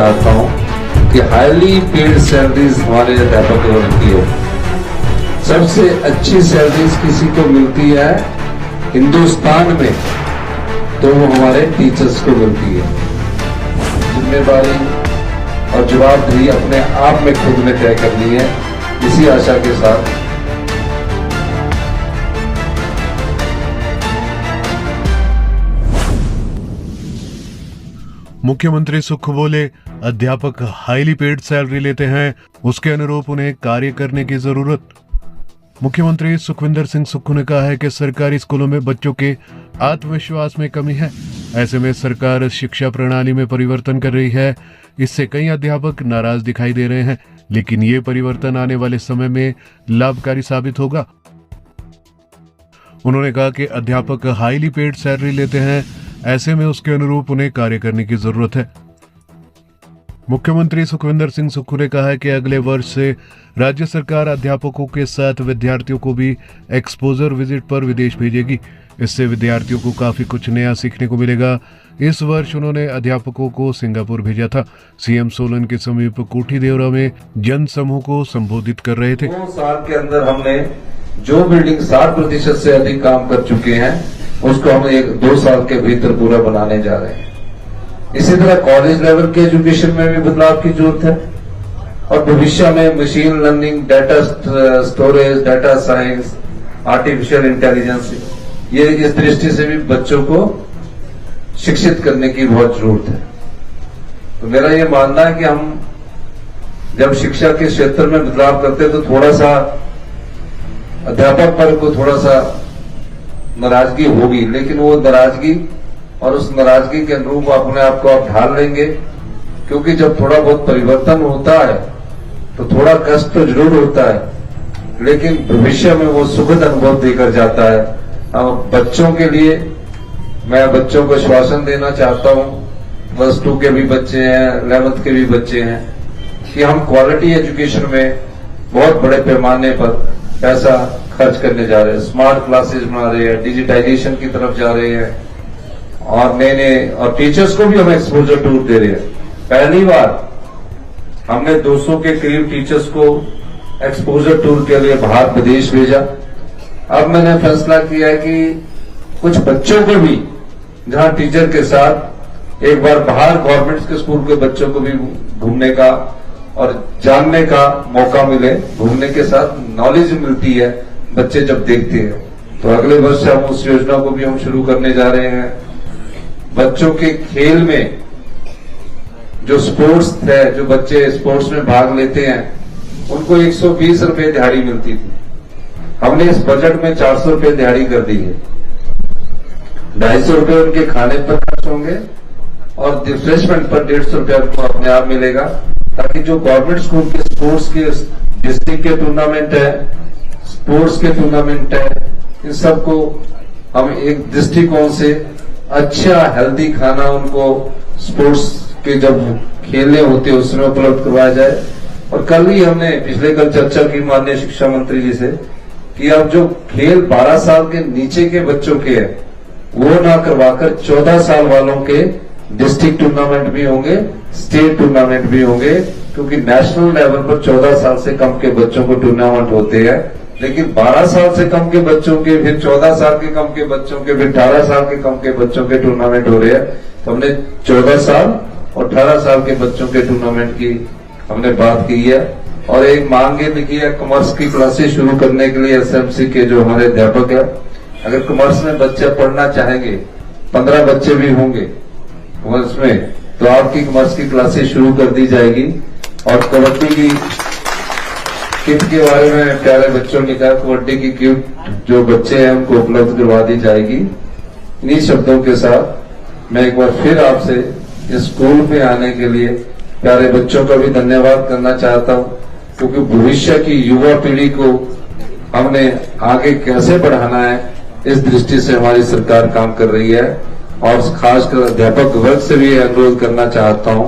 चाहता हूं कि हाईली पेड सैलरीज हमारे अध्यापक वर्ग की है। सबसे अच्छी सैलरीज किसी को मिलती है हिंदुस्तान में तो वो हमारे टीचर्स को मिलती है। जिम्मेदारी और जवाबदेही अपने आप में खुद में तय करनी है। इसी आशा के साथ मुख्यमंत्री सुख बोले, अध्यापक हाईली पेड सैलरी लेते हैं, उसके अनुरूप उन्हें कार्य करने की जरूरत। मुख्यमंत्री सुखविंदर सिंह सुक्खू ने कहा है कि सरकारी स्कूलों में बच्चों के आत्मविश्वास में कमी है। ऐसे में सरकार शिक्षा प्रणाली में परिवर्तन कर रही है। इससे कई अध्यापक नाराज दिखाई दे रहे हैं, लेकिन ये परिवर्तन आने वाले समय में लाभकारी साबित होगा। उन्होंने कहा कि अध्यापक हाईली पेड सैलरी लेते हैं, ऐसे में उसके अनुरूप उन्हें कार्य करने की जरूरत है। मुख्यमंत्री सुखविंदर सिंह सुक्खू ने कहा है कि अगले वर्ष से राज्य सरकार अध्यापकों के साथ विद्यार्थियों को भी एक्सपोजर विजिट पर विदेश भेजेगी। इससे विद्यार्थियों को काफी कुछ नया सीखने को मिलेगा। इस वर्ष उन्होंने अध्यापकों को सिंगापुर भेजा था। सीएम सोलन के समीप कोठी देवरा में जन समूह को संबोधित कर रहे थे। 2 साल के अंदर हमने जो बिल्डिंग 60% से अधिक काम कर चुके हैं उसको हम 1-2 साल के भीतर पूरा बनाने जा रहे हैं। इसी तरह कॉलेज लेवल के एजुकेशन में भी बदलाव की जरूरत है और भविष्य में machine learning, data storage, data science, artificial intelligence, ये इस दृष्टि से भी बच्चों को शिक्षित करने की बहुत जरूरत है। तो मेरा ये मानना है कि हम जब शिक्षा के क्षेत्र में बदलाव करते हैं तो थोड़ा सा अध्यापक वर्ग को थोड़ा सा नाराजगी होगी, लेकिन वो नाराजगी और उस नाराजगी के अनुरूप अपने आप को आप ढाल लेंगे, क्योंकि जब थोड़ा बहुत परिवर्तन होता है तो थोड़ा कष्ट तो जरूर होता है, लेकिन भविष्य में वो सुखद अनुभव देकर जाता है। अब बच्चों के लिए मैं बच्चों को आश्वासन देना चाहता हूं, प्लस 2 के भी बच्चे हैं, 11th के भी बच्चे हैं, कि हम क्वालिटी एजुकेशन में बहुत बड़े पैमाने पर पैसा खर्च करने जा रहे हैं। स्मार्ट क्लासेस बना रहे हैं, डिजिटाइजेशन की तरफ जा रहे हैं और नए और टीचर्स को भी हम एक्सपोजर टूर दे रहे हैं। पहली बार हमने 200 के करीब टीचर्स को एक्सपोजर टूर के लिए बाहर विदेश भेजा। अब मैंने फैसला किया है कि कुछ बच्चों को भी जहां टीचर के साथ एक बार बाहर गवर्नमेंट के स्कूल के बच्चों को भी घूमने का और जानने का मौका मिले। घूमने के साथ नॉलेज मिलती है बच्चे जब देखते हैं। तो अगले वर्ष हम उस योजना को भी हम शुरू करने जा रहे हैं। बच्चों के खेल में जो स्पोर्ट्स है, जो बच्चे स्पोर्ट्स में भाग लेते हैं, उनको 120 रुपए दिहाड़ी मिलती थी। हमने इस बजट में 400 रुपए दिहाड़ी कर दी है। 250 रुपए उनके खाने पर खर्च होंगे और रिफ्रेशमेंट पर 150 रुपया उनको अपने आप मिलेगा, ताकि जो गवर्नमेंट स्कूल के स्पोर्ट्स के डिस्ट्रिक्ट के टूर्नामेंट है, स्पोर्ट्स के टूर्नामेंट है, इन सबको हम एक दृष्टिकोण से अच्छा हेल्दी खाना उनको स्पोर्ट्स के जब खेलने होते हैं उसमें उपलब्ध करवाया जाए। और कल ही हमने पिछले कल चर्चा की माननीय शिक्षा मंत्री जी से कि अब जो खेल 12 साल के नीचे के बच्चों के हैं वो ना करवाकर 14 साल वालों के डिस्ट्रिक्ट टूर्नामेंट भी होंगे, स्टेट टूर्नामेंट भी होंगे, क्योंकि नेशनल लेवल पर 14 साल से कम के बच्चों को टूर्नामेंट होते हैं, लेकिन 12 साल से कम के बच्चों के, फिर 14 साल के कम के बच्चों के, फिर 18 साल के कम के बच्चों के टूर्नामेंट हो रहे हैं। तो हमने 14 साल और 18 साल के बच्चों के टूर्नामेंट की हमने बात की है। और एक मांग ये लिखी है कॉमर्स की क्लासेस शुरू करने के लिए एसएमसी के जो हमारे अध्यापक है, अगर कॉमर्स में बच्चे पढ़ना चाहेंगे, 15 बच्चे भी होंगे कॉमर्स में, तो आपकी कॉमर्स की क्लासेस शुरू कर दी जाएगी। और कबड्डी की किट के बारे में प्यारे बच्चों ने कहा, कबड्डी की किट जो बच्चे हैं उनको उपलब्ध करवा दी जाएगी। इन्हीं शब्दों के साथ मैं एक बार फिर आपसे इस स्कूल में आने के लिए प्यारे बच्चों का भी धन्यवाद करना चाहता हूं, क्योंकि भविष्य की युवा पीढ़ी को हमने आगे कैसे बढ़ाना है इस दृष्टि से हमारी सरकार काम कर रही है। और खासकर अध्यापक वर्ग से भी अनुरोध करना चाहता हूं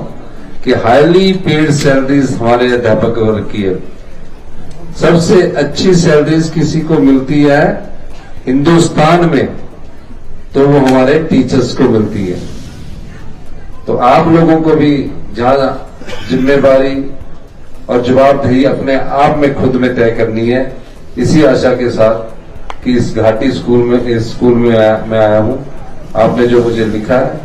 कि हाईली पेड सैलरीज हमारे अध्यापक वर्ग की है। सबसे अच्छी सैलरीज किसी को मिलती है हिंदुस्तान में तो वो हमारे टीचर्स को मिलती है। तो आप लोगों को भी जहां जिम्मेवारी और जवाबदेही अपने आप में खुद में तय करनी है। इसी आशा के साथ कि इस घाटी स्कूल में मैं आया हूं। आपने जो मुझे लिखा है,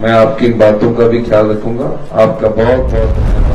मैं आपकी इन बातों का भी ख्याल रखूंगा। आपका बहुत बहुत धन्यवाद।